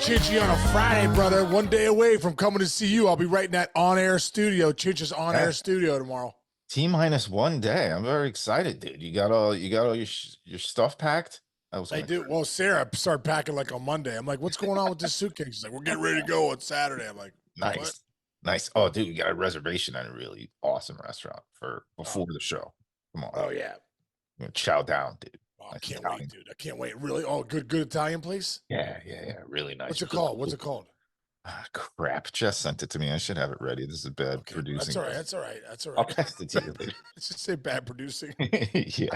Chinchy on a Friday, brother. One day away from coming to see you. I'll be right in that on-air studio, Chinch's on-air studio tomorrow. T minus 1 day. I'm very excited, dude. You got all your stuff packed. I do. Well, Sarah started packing like on Monday. I'm like, what's going on with this suitcase? She's like, we're getting ready to go on Saturday. I'm like, nice, what? nice. Oh, dude, you got a reservation at a really awesome restaurant for before the show. Come on. Oh yeah. Chow down, dude. Oh, I can't wait, dude. I can't wait. Really? Oh, good Italian place? Yeah. Really nice. What's it called? What's it called? Crap. Jess sent it to me. I should have it ready. This is bad producing. That's all right. I'll text it to you later. Let's just say bad producing. Yeah.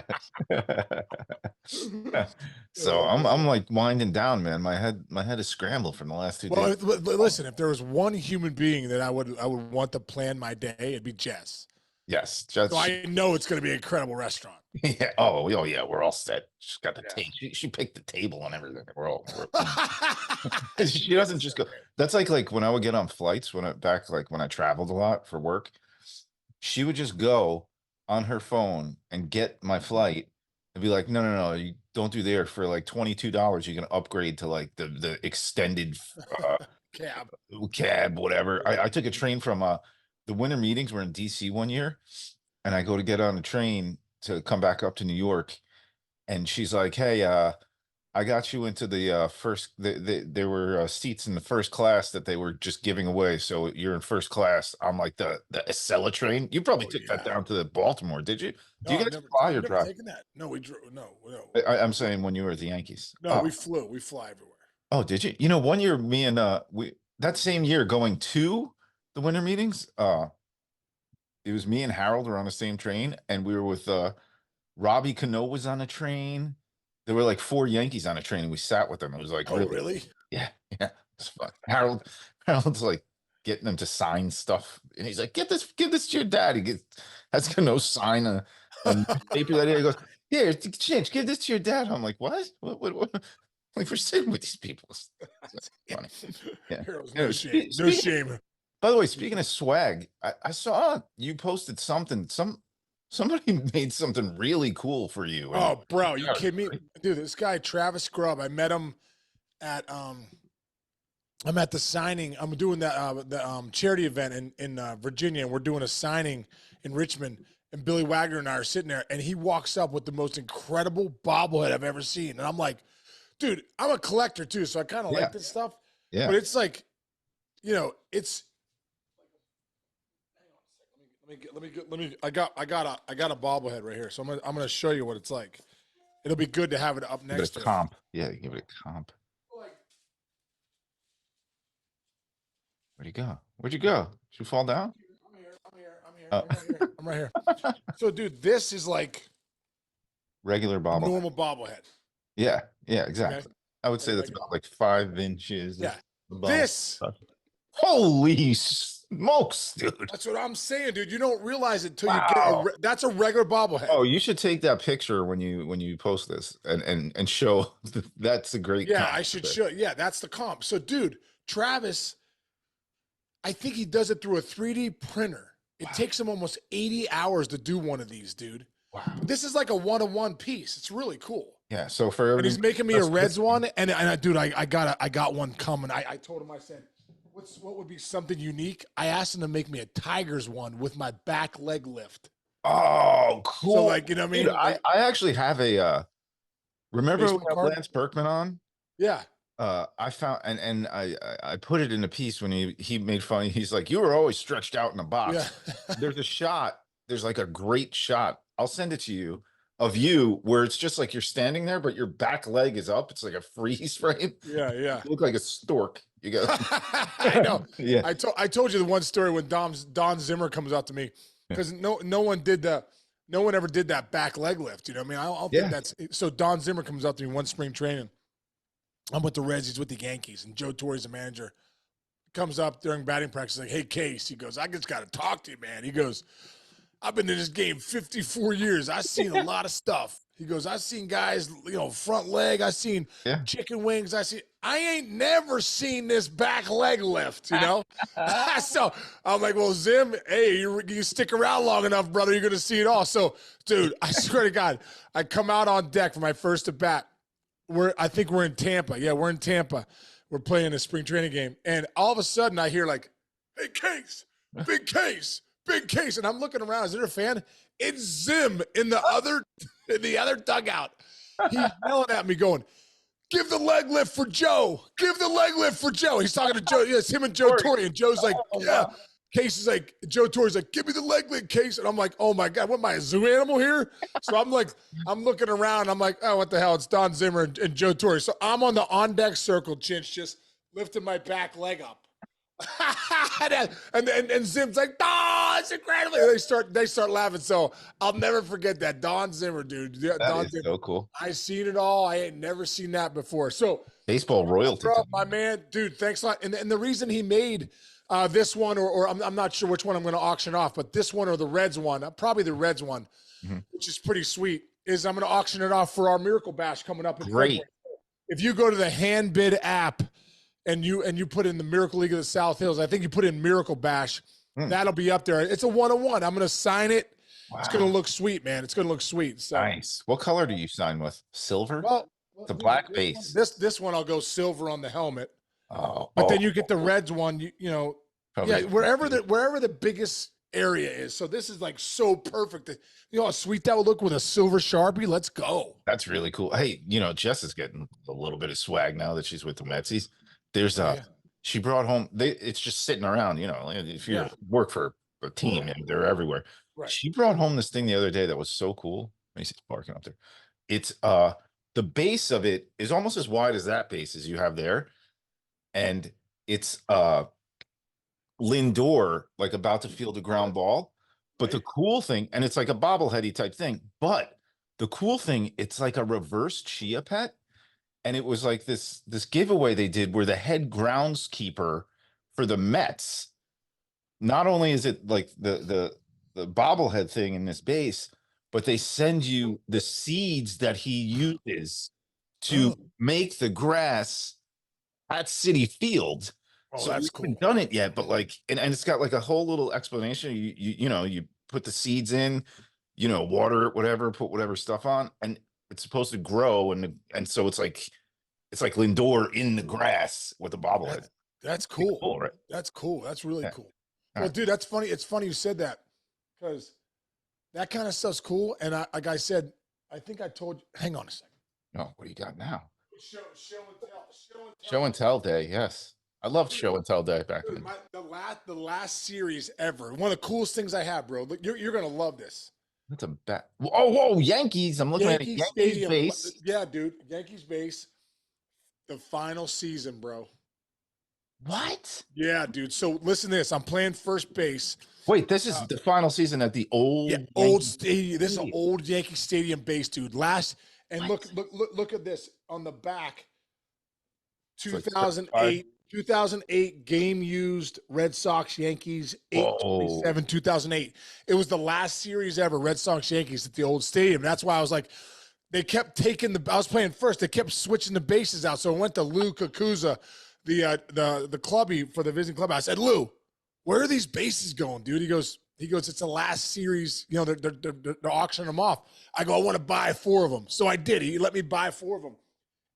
So I'm like winding down, man. My head is scrambled from the last 2 days. Listen, if there was one human being that I would want to plan my day, it'd be Jess. Yes, Jess. So I know it's going to be an incredible restaurant. Yeah. Oh yeah. We're all set. She's got the table. She picked the table and everything. She doesn't just go. That's like when I would get on flights when I traveled a lot for work. She would just go on her phone and get my flight and be like, no, you don't do there for like $22. You can upgrade to like the extended cab, whatever. I took a train from the winter meetings were in DC one year, and I go to get on a train to come back up to New York, and she's like, hey, I got you into the first, there were seats in the first class that they were just giving away, so you're in first class. I'm like, the Acela train? You probably took that down to Baltimore, did you? Do you guys fly or drive? That. No, we drove. No. I'm saying when you were at the Yankees. No, we flew. We fly everywhere. Oh, did you? You know, one year, me and that same year going to the winter meetings, it was me and Harold were on the same train, and we were with Robbie Cano was on a train. There were like 4 Yankees on a train, and we sat with them. It was like, oh, really? Yeah. It's fun. Harold's like getting them to sign stuff, and he's like, give this to your dad. Has Cano sign a paper that he goes, here, Chinch, give this to your dad. I'm like, what? Like, we're sitting with these people. It's funny. Yeah. No shame. No shame. By the way, speaking of swag, I saw you posted something. Somebody made something really cool for you. Oh, bro, you kidding me? Dude, this guy, Travis Scrub, I met him at I'm at the signing. I'm doing the charity event in Virginia, and we're doing a signing in Richmond. And Billy Wagner and I are sitting there, and he walks up with the most incredible bobblehead I've ever seen. And I'm like, dude, I'm a collector too, so I kind of like this stuff. Yeah. But it's like, you know, it's. Let me. I got a bobblehead right here, so I'm gonna show you what it's like. It'll be good to have it up next to comp. Yeah, give it a comp. Where'd you go? Where'd you go? Did you fall down? I'm right here. So, dude, this is like regular bobblehead. Normal bobblehead. Yeah, exactly. Okay. I would say that's about like 5 inches. Yeah. This. Holy smokes, dude. That's what I'm saying, dude. You don't realize it until you get that's a regular bobblehead. Oh, you should take that picture when you post this and show that's a great comp. I should show. Yeah, that's the comp. So, dude, Travis, I think he does it through a 3D printer. It takes him almost 80 hours to do one of these, dude. Wow. This is like a one-on-one piece. It's really cool. Yeah. So for and he's making me a Reds one, and dude, I got one coming. I told him, I said, what would be something unique? I asked him to make me a Tigers one with my back leg lift. Oh, cool. So, like, you know what I mean? Dude, I actually have a remember we had Lance Berkman on? Yeah. I found and I put it in a piece when he made fun. He's like, you were always stretched out in a box. Yeah. There's a shot. There's like a great shot. I'll send it to you of you where it's just like you're standing there, but your back leg is up. It's like a freeze frame. Yeah. You look like a stork. You go. I know. Yeah. I told you the one story when Don Zimmer comes out to me because no one ever did that back leg lift. You know what I mean? I don't think that's so. Don Zimmer comes out to me one spring training. I'm with the Reds. He's with the Yankees, and Joe Torre is the manager. Comes up during batting practice, like, "Hey, Case," he goes, "I just got to talk to you, man." He goes, "I've been in this game 54 years. I've seen a lot of stuff." He goes, "I've seen guys, front leg. I've seen chicken wings. I ain't never seen this back leg lift, So I'm like, well, Zim, hey, you stick around long enough, brother, you're going to see it all. So, dude, I swear to God, I come out on deck for my first at bat. I think we're in Tampa. Yeah, we're in Tampa. we're playing a spring training game, and all of a sudden I hear like, "Hey, Case, big Case, big Case," and I'm looking around. Is there a fan? It's Zim in the other dugout. He's yelling at me, going, "Give the leg lift for Joe. Give the leg lift for Joe." He's talking to Joe. Yes, him and Joe Torre. And Joe's like, "Yeah." Case is like, Joe Torre's like, "Give me the leg lift, Case." And I'm like, "Oh my God, what am I, a zoo animal here?" So I'm like, I'm looking around. I'm like, "Oh, what the hell?" It's Don Zimmer and Joe Torre. So I'm on the on deck circle, Chinch, just lifting my back leg up. and Zim's like, "Oh, it's incredible." They start laughing. So I'll never forget that. Don Zimmer, dude. That is so cool. I seen it all. I ain't never seen that before. So baseball royalty, bro, my man, dude. Thanks a lot. And the reason he made this one, or I'm not sure which one I'm going to auction off, but this one or the Reds one, probably the Reds one, which is pretty sweet, is I'm going to auction it off for our Miracle Bash coming up in February. If you go to the hand bid app and you put in the Miracle League of the South Hills, I think you put in Miracle Bash, that'll be up there. It's a 1-on-1. I'm going to sign it. Wow. It's going to look sweet, man. It's going to look sweet. So. Nice. What color do you sign with? Silver? Well, the black base. This one I'll go silver on the helmet. But then you get the Reds one. You know, probably wherever the biggest area is. So this is like so perfect. You know how sweet that would look with a silver Sharpie. Let's go. That's really cool. Hey, you know, Jess is getting a little bit of swag now that she's with the Metsies. There's she brought home. It's just sitting around. You know, if you work for a team and they're everywhere. Right. She brought home this thing the other day that was so cool. Macy's parking up there. It's the base of it is almost as wide as that base as you have there, and it's Lindor like about to field a ground ball. But the cool thing, and it's like a bobbleheady type thing. But the cool thing, it's like a reverse Chia Pet, and it was like this giveaway they did where the head groundskeeper for the Mets. Not only is it like the bobblehead thing in this base, but they send you the seeds that he uses to make the grass at Citi Field. So that's cool. Haven't done it yet, but like, and it's got like a whole little explanation. You know, you put the seeds in, you know, water it, whatever, put whatever stuff on, and it's supposed to grow, and so it's like Lindor in the grass with a bobblehead. That's cool. Cool, right? That's cool. That's really cool. Well, dude, that's funny. It's funny you said that, because that kind of stuff's cool. And like I said, I think I told you. Hang on a second. No, what do you got now? Show and tell day. Yes, I loved show and tell day back then. The last series ever. One of the coolest things I have, bro. Look, you're gonna love this. That's a bet. Whoa, Yankees! I'm looking at Yankees base. Yeah, dude, Yankees base. The final season, bro. What? Yeah, dude. So listen to this. I'm playing first base. Wait, this is the final season at the old old stadium. This is an old Yankee Stadium base, dude. Look at this on the back. 2008 game used Red Sox Yankees 8/27 2008. It was the last series ever, Red Sox Yankees at the old stadium. That's why I was like, they kept taking I was playing first. They kept switching the bases out. So I went to Lou Kakuza, the clubby for the visiting club. I said, "Lou, where are these bases going, dude?" He goes, "It's the last series. You know, they're auctioning them off." I go, "I want to buy 4 of them." So I did. He let me buy 4 of them.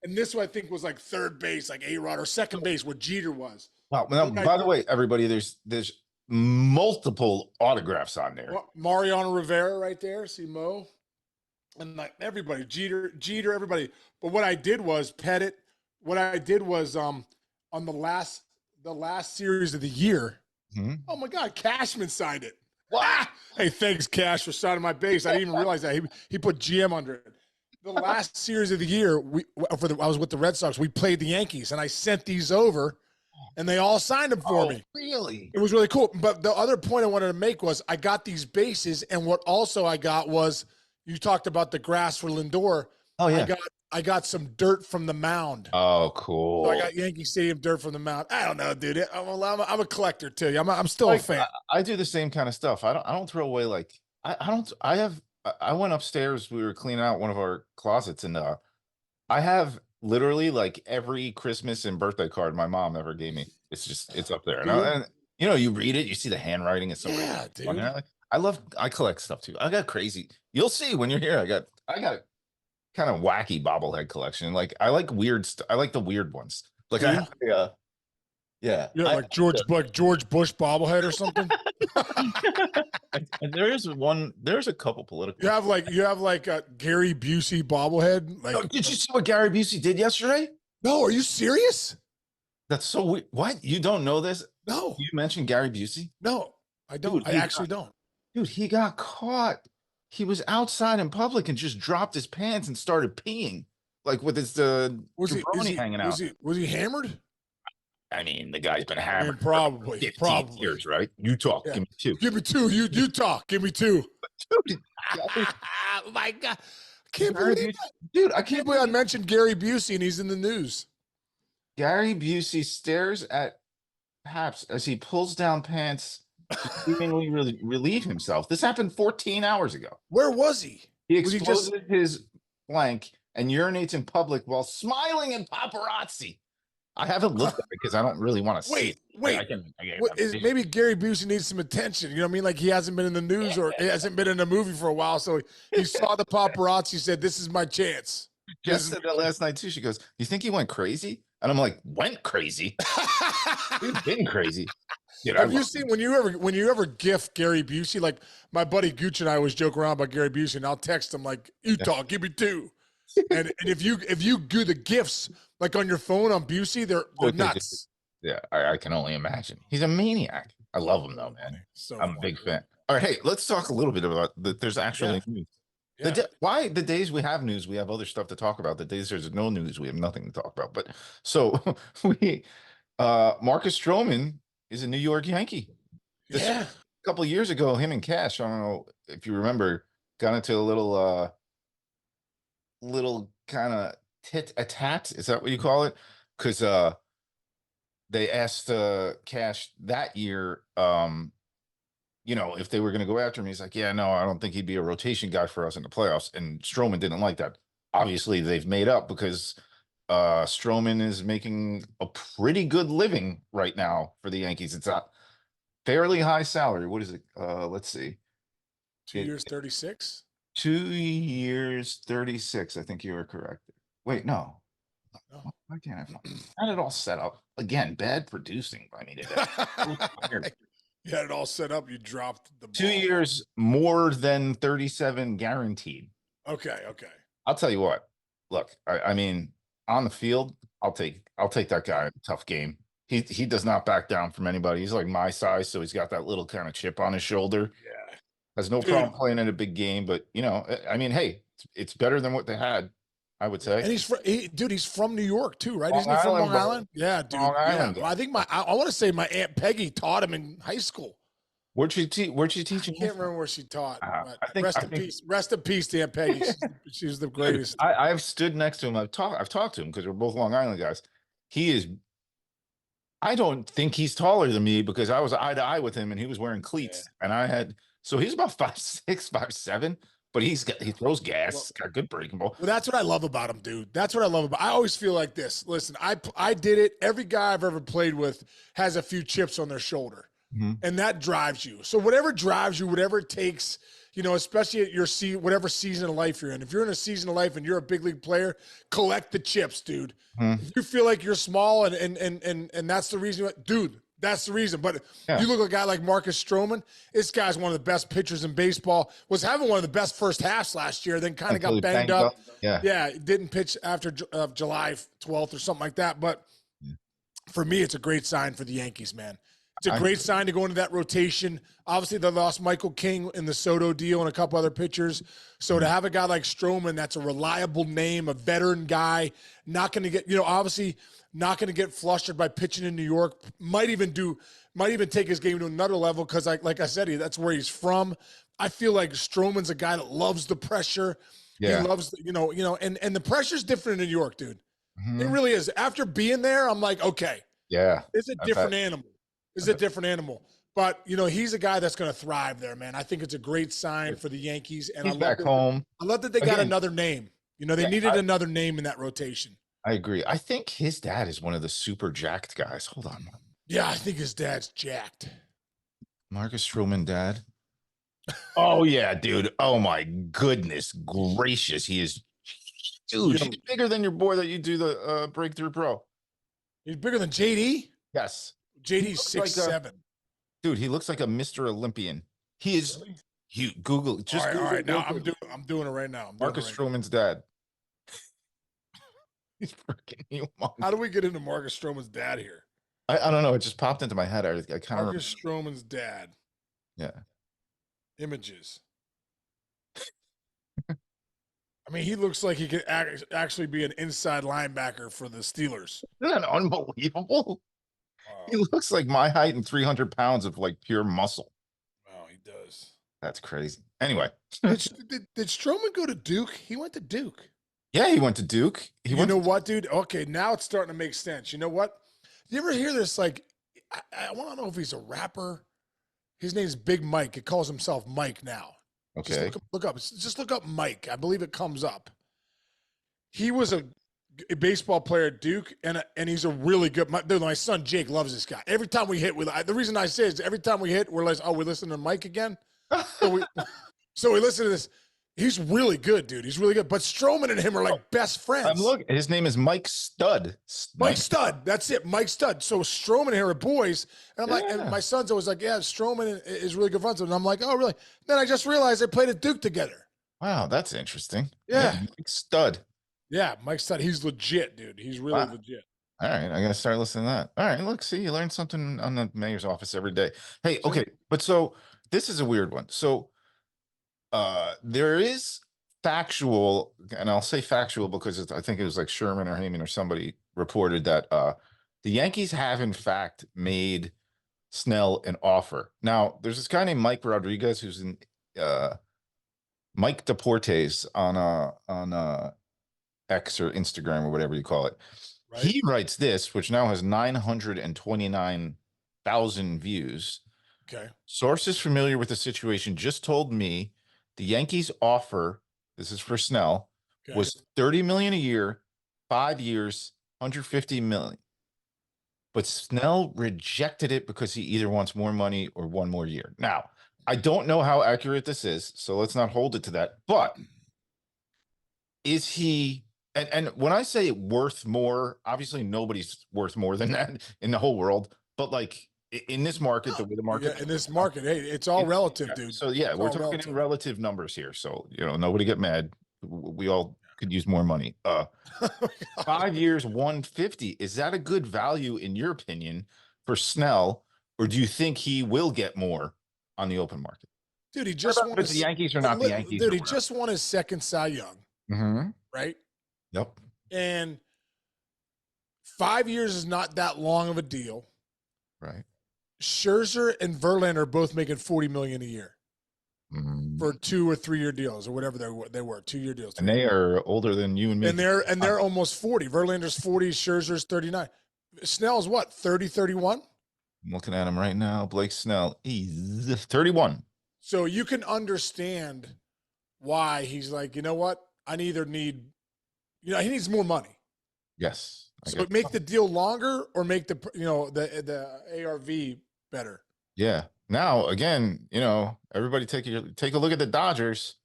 And this one I think was like third base, like A-Rod, or second base where Jeter was. Wow. Now, by the way, everybody, there's multiple autographs on there. Mariano Rivera right there. See Mo. And like everybody, Jeter, everybody. But what I did was Pettit. What I did was on the last series of the year. Oh my God, Cashman signed it. Wow. Hey, thanks, Cash, for signing my base. I didn't even realize that. He put GM under it. The last series of the year, I was with the Red Sox. We played the Yankees, and I sent these over, and they all signed them for me. Really? It was really cool. But the other point I wanted to make was I got these bases, and what also I got was, you talked about the grass for Lindor. Oh yeah. I got some dirt from the mound. Oh, cool. So I got Yankee Stadium dirt from the mound. I don't know, dude. I'm a collector too. I'm still a fan. I do the same kind of stuff. I don't throw away I went upstairs. We were cleaning out one of our closets, and I have literally like every Christmas and birthday card my mom ever gave me. It's up there, and you know, you read it, you see the handwriting. It's so dude. I collect stuff too. I got crazy. You'll see when you're here. I got kind of wacky bobblehead collection. Like I like weird. I like the weird ones. Like Do I you? have yeah. Yeah, like George Bush bobblehead or something. And there's a couple political. You have like a Gary Busey bobblehead. No, Like, did you see what Gary Busey did yesterday? no, are you serious? That's so weird. What? You don't know this? No, You mentioned Gary Busey? no, I don't. Dude, I actually don't. he got caught. He was outside in public and just dropped his pants and started peeing, like with his jabroni hanging out. Was he hammered? I mean, the guy's been I mean, hammered for probably, 15 years, right? You talk, Yeah. give me two. Give me two. You talk. Give me two. Dude, Oh my God. I can't believe I mentioned Gary Busey and he's in the news. Gary Busey stares at Paps as he pulls down pants to seemingly relieve himself. This happened 14 hours ago. Where was he? He exploded his blank and urinates in public while smiling at paparazzi. I haven't looked at it because I don't really want to see. Wait. Maybe Gary Busey needs some attention. You know what I mean? Like he hasn't been in the news or he hasn't been in a movie for a while. So he saw the paparazzi, said, "This is my chance." Jess said that last night too. She goes, "You think he went crazy?" And I'm like, "Went crazy? He's been crazy." Dude, have you seen when you ever gift Gary Busey? Like my buddy Gooch and I always joke around about Gary Busey, and I'll text him like, "You talk, give me two." and if you do the gifts like on your phone on Busey, they're nuts. Yeah, I can only imagine. He's a maniac. I love him though, man. I'm a big fan. All right, hey, let's talk a little bit about there's actually news. Yeah. Why the days we have news, we have other stuff to talk about. The days there's no news, we have nothing to talk about. But so Marcus Stroman is a New York Yankee. A couple of years ago, him and Cash, I don't know if you remember, got into a little kind of tit-a-tat. Is that what you call it? Because they asked Cash that year, if they were going to go after him. He's like, "Yeah, no, I don't think he'd be a rotation guy for us in the playoffs." And Stroman didn't like that. Obviously, they've made up because Stroman is making a pretty good living right now for the Yankees. It's a fairly high salary. What is it? Let's see. 2 years, 36. 2 years, 36. I think you are correct. Wait, no. Why can't I find it? Had it all set up again? Bad producing by me today. You had it all set up. You dropped the ball. 2 years, more than 37 guaranteed. Okay. I'll tell you what. Look, I mean, on the field, I'll take that guy in a tough game. He does not back down from anybody. He's like my size, so he's got that little kind of chip on his shoulder. Yeah. Has no problem playing in a big game, but I mean, hey, it's better than what they had, I would say. And he's from New York too, right? Isn't he from Long Island? Yeah, dude. Long Island. Well, I think I want to say my Aunt Peggy taught him in high school. Where'd she teach him? I can't remember where she taught. Rest in peace to Aunt Peggy. She's the greatest. I've stood next to him. I've talked to him because we're both Long Island guys. I don't think he's taller than me because I was eye to eye with him and he was wearing cleats and so he's about 5'6", 5'7", but he throws gas, got good breaking ball. Well, that's what I love about him, dude. That's what I love about. I always feel like this. Listen, I did it. Every guy I've ever played with has a few chips on their shoulder, and that drives you. So whatever drives you, whatever it takes, especially at your whatever season of life you're in. If you're in a season of life and you're a big league player, collect the chips, dude. If you feel like you're small and that's the reason, dude. That's the reason. But you look at a guy like Marcus Stroman. This guy's one of the best pitchers in baseball. Was having one of the best first halves last year. Then kind of got banged up. Yeah, didn't pitch after July 12th or something like that. But for me, it's a great sign for the Yankees, man. It's a great sign to go into that rotation. Obviously, they lost Michael King in the Soto deal and a couple other pitchers. So to have a guy like Stroman, that's a reliable name, a veteran guy, not going to get, obviously not going to get flustered by pitching in New York. Might even take his game to another level because, like I said, that's where he's from. I feel like Stroman's a guy that loves the pressure. Yeah. He loves, and the pressure's different in New York, dude. It really is. After being there, I'm like, okay. Yeah. It's a different animal. It's a different animal. But, he's a guy that's going to thrive there, man. I think it's a great sign for the Yankees. And he's back home. I love that they got another name. They needed another name in that rotation. I agree. I think his dad is one of the super jacked guys. Hold on. Yeah, I think his dad's jacked. Marcus Stroman dad? Oh, yeah, dude. Oh, my goodness gracious. He is huge. He's bigger than your boy that you do the Breakthrough Pro. He's bigger than JD. Yes. JD's 6'7". Dude, he looks like a Mr. Olympian. He is. Really? You Google. Just Google. All right. Now I'm doing it right now. Marcus Stroman's dad. He's freaking humongous. How do we get into Marcus Stroman's dad here? I don't know. It just popped into my head. I kind of Marcus Stroman's dad. Yeah. Images. I mean, he looks like he could actually be an inside linebacker for the Steelers. Isn't that unbelievable? Wow. He looks like my height and 300 pounds of like pure muscle. Wow, he does. That's crazy. Anyway. did Stroman go to Duke? He went to Duke. Yeah, he went to Duke. You know what, dude? Okay, now it's starting to make sense. You know what? You ever hear this? Like, I want to know if he's a rapper. His name's Big Mike. It calls himself Mike now. Okay. Just look up Mike. I believe it comes up. He was a baseball player at Duke, and he's a really good. My son Jake loves this guy. Every time we hit, the reason I say is every time we hit, we're like, oh, we listen to Mike again. So we listen to this. He's really good, dude. He's really good. But Stroman and him are like best friends. Look, his name is Mike Stud. Mike Stud. That's it. Mike Stud. So Stroman and him are boys. And I'm like, and my son's always like, yeah, Stroman is really good friends with him. And I'm like, oh, really? Then I just realized they played at Duke together. Wow, that's interesting. Yeah. Mike Stud. Yeah, Mike Stud. He's legit, dude. He's really legit. All right, I gotta start listening to that. All right, look, see, you learn something on the mayor's office every day. Hey, okay, but so this is a weird one. So there is factual, and I'll say factual because I think it was like Sherman or Heyman or somebody reported that the Yankees have in fact made Snell an offer. Now, there's this guy named Mike Rodriguez who's in Mike Deportes on X or Instagram or whatever you call it. Right. He writes this, which now has 929,000 views. Okay. Sources familiar with the situation just told me the Yankees offer, this is for Snell, was $30 million a year, 5 years, $150 million. But Snell rejected it because he either wants more money or one more year. Now, I don't know how accurate this is, so let's not hold it to that. But is he, and when I say worth more, obviously nobody's worth more than that in the whole world. But like in this market, the way the market, in this market, hey, it's all relative, dude. So yeah, we're talking in relative numbers here. So nobody get mad. We all could use more money. 5 years, 150. Is that a good value in your opinion for Snell, or do you think he will get more on the open market? Dude, he just won the Yankees or not the Yankees. Dude, he just won his second Cy Young. Mm-hmm. Right? Yep. And 5 years is not that long of a deal. Right. Scherzer and Verlander are both making $40 million a year for 2 or 3 year deals or whatever they were 2 year deals. And they are older than you and me. And they're almost 40. Verlander's 40, Scherzer's 39. Snell's what? 30, 31? I'm looking at him right now. Blake Snell, he's 31. So you can understand why he's like, you know what? I either need, he needs more money. Yes. So make the deal longer or make the ARV better. Yeah. Now, again, everybody take a look at the Dodgers.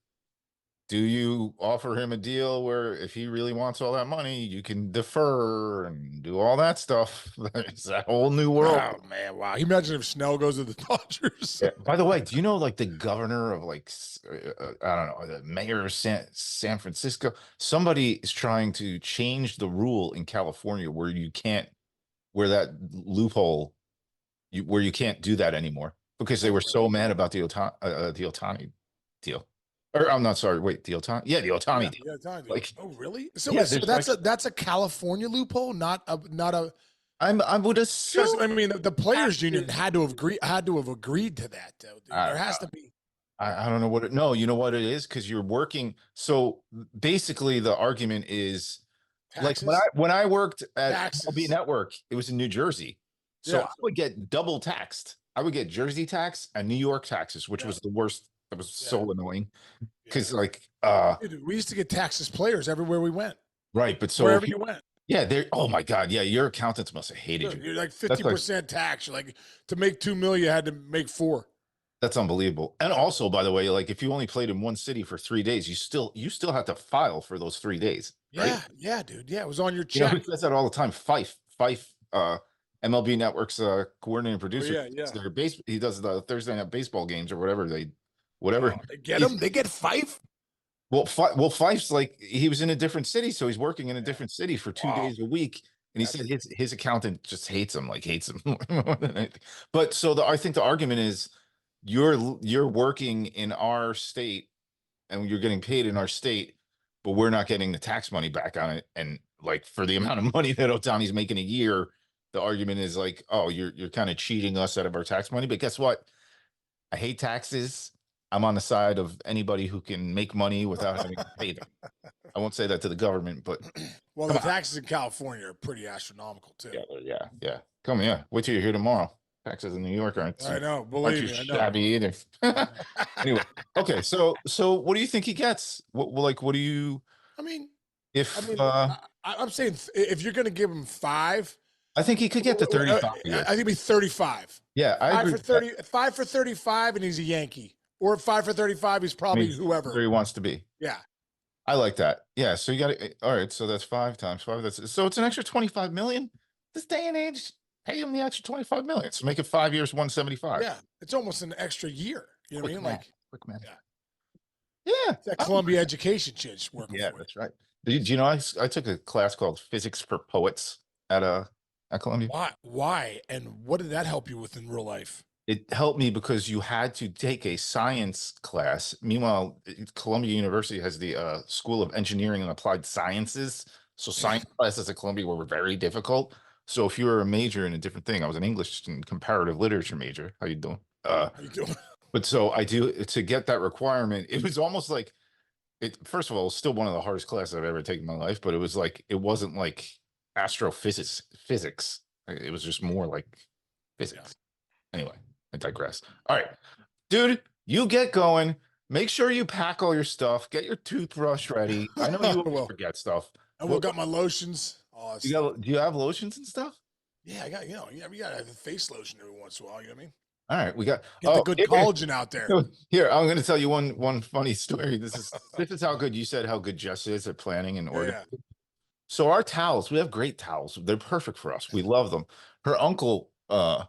Do you offer him a deal where if he really wants all that money, you can defer and do all that stuff? It's that whole new world. Oh, man. Wow. Can you imagine if Snell goes to the Dodgers? Yeah. By the way, do you know like the governor of like, I don't know, the mayor of San Francisco? Somebody is trying to change the rule in California where that loophole, where you can't do that anymore because they were so mad about the Ohtani deal. Or I'm not sorry. Wait, the Ohtani? Yeah, the Ohtani. Yeah, Ohtani. Like, oh, really? So, yeah, so that's a California loophole, not a. I would assume. I mean, the players' union had to have agreed to that. Though, dude. There has to be. I don't know what it. No, you know what it is because you're working. So basically, the argument is taxes? Like when I worked at MLB Network, it was in New Jersey, so I would get double taxed. I would get Jersey tax and New York taxes, which was the worst. That was so annoying because dude, we used to get taxed as players everywhere we went. Right, but so wherever you went. Yeah, oh my God, yeah, your accountants must have hated you. You're like 50% tax. Like to make $2 million, you had to make 4. That's unbelievable. And also, by the way, like if you only played in one city for 3 days, you still have to file for those 3 days. Right? Yeah, dude. Yeah, it was on your check. He says that all the time. Fife MLB Network's coordinating producer. Yeah. He does the Thursday night baseball games or whatever whatever. They get him. They get Fife. Well, Fife's like he was in a different city, so he's working in a different city for 2 days a week. And he said his accountant just hates him more than anything. But so I think the argument is you're working in our state and you're getting paid in our state, but we're not getting the tax money back on it. And like for the amount of money that Ohtani's making a year, the argument is like, oh, you're kind of cheating us out of our tax money. But guess what? I hate taxes. I'm on the side of anybody who can make money without having to pay them. I won't say that to the government, but well, the taxes in California are pretty astronomical too. Yeah. Come here. Wait till you're here tomorrow. Taxes in New York aren't. I know. Believe me, I know. Shabby either. Anyway, okay. So what do you think he gets? What do you? I mean, I'm saying if you're going to give him 5. I think he could get to 35. I think it'd be 35. Yeah, I agree. 5 for 35, and he's a Yankee. Or 5 for 35, he's probably whoever he wants to be. Yeah, I like that. Yeah, so you got it. All right, so that's 5 times 5. So it's an extra 25 million. This day and age, pay him the extra 25 million. So make it 5 years, 175. Yeah, it's almost an extra year. You know what I mean? Like quick man. Yeah. That Columbia education shit working. Yeah, that's right. Do you know I took a class called Physics for Poets at Columbia. Why? And what did that help you with in real life? It helped me because you had to take a science class. Meanwhile, Columbia University has the School of Engineering and Applied Sciences. So science classes at Columbia were very difficult. So if you were a major in a different thing, I was an English and comparative literature major. How you doing? How you doing? But so to get that requirement, it was almost like first of all, it was still one of the hardest classes I've ever taken in my life, but it wasn't like astrophysics. It was just more like physics. Anyway, I digress. All right, dude, you get going. Make sure you pack all your stuff. Get your toothbrush ready. I know you will forget stuff. I will got my lotions. Oh, do you have lotions and stuff? Yeah, I got, we got to have a face lotion every once in a while. You know what I mean? All right, we got the good collagen out there. Here, I'm going to tell you one funny story. This is how good you said how good Jess is at planning and organizing. Yeah. So our towels, we have great towels. They're perfect for us. We love them. Her uncle, sounds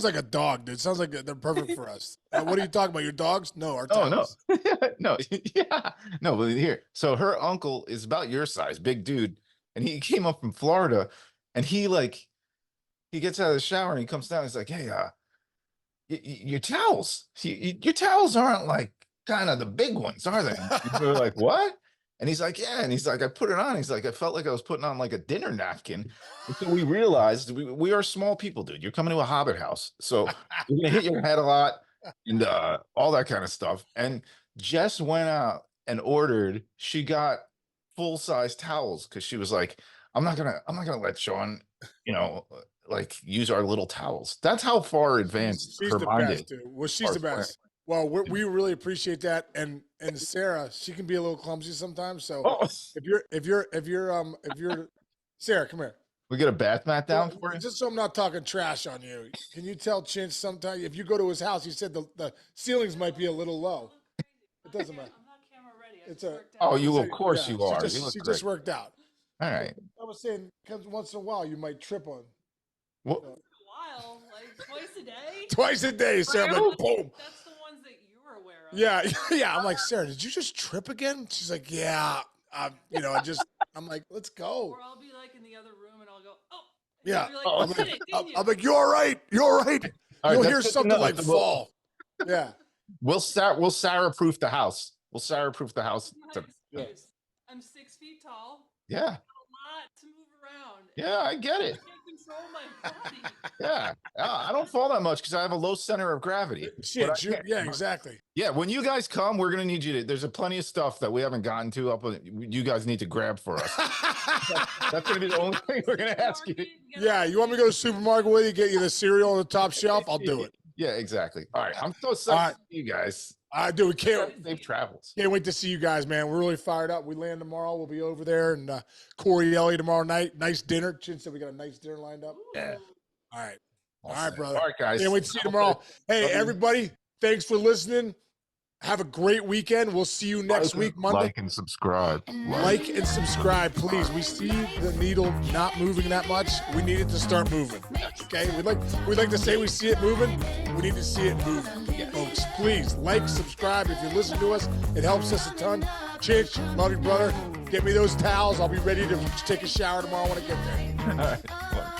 like a dog, dude. Sounds like they're perfect for us. What are you talking about? Your dogs? No, our towels. No, no. But here, so her uncle is about your size, big dude, and he came up from Florida, and he gets out of the shower and he comes down. He's like, "Hey, your towels. Your towels aren't like kind of the big ones, are they?" We're like, "What?" And he's like, "Yeah." And he's like, "I put it on." He's like, "I felt like I was putting on like a dinner napkin." And so we realized we are small people, dude. You're coming to a hobbit house, so you're gonna hit your head a lot and all that kind of stuff. And Jess went out and ordered. She got full-size towels because she was like, I'm not gonna let Sean, like use our little towels. That's how far advanced she's her the mind best, is. dude. Well, she's the best. Well, we really appreciate that, and Sarah, she can be a little clumsy sometimes. So if you're Sarah, come here. We get a bath mat down for you. Just so I'm not talking trash on you. Can you tell Chinch sometime if you go to his house? He said the ceilings might be a little low. It doesn't matter. I'm not camera ready. It's of course you are. She just worked out. All right. I was saying, because once in a while you might trip on. What? A while, like twice a day. Twice a day, Sarah. Like, boom. That's the ones that you were aware of. Yeah. I'm like, Sarah, did you just trip again? She's like, yeah. I'm like, let's go. Or I'll be like in the other room and I'll go, oh. Yeah. Like, I'm like, you're right. You'll hear something like fall. Yeah. We'll Sarah-proof the house. We'll Sarah-proof the house. I'm 6 feet tall. Yeah. A lot to move around. Yeah, I get it. I can't control my body. Yeah, I don't fall that much because I have a low center of gravity. Shit, yeah, exactly. Yeah, when you guys come, we're gonna need you to. There's plenty of stuff that we haven't gotten to up. You guys need to grab for us. That's gonna be the only thing we're gonna ask you. Yeah, you want me to go to the supermarket with you, get you the cereal on the top shelf? I'll do it. Yeah, exactly. All right, I'm so excited to see you guys. I do. We can't. Safe travels. Can't wait to see you guys, man. We're really fired up. We land tomorrow. We'll be over there, and Corey Ellie tomorrow night. Nice dinner. Chin said we got a nice dinner lined up. Yeah. All right. All right, brother. All right, guys. Can't wait to see you tomorrow. Hey, everybody. Thanks for listening. Have a great weekend. We'll see you next week, Monday. Like and subscribe. Like and subscribe, please. We see the needle not moving that much. We need it to start moving. Okay? We'd like to say we see it moving. We need to see it moving. Folks, please like, subscribe. If you listen to us, it helps us a ton. Chich, love you, brother. Get me those towels. I'll be ready to take a shower tomorrow when I get there. All right.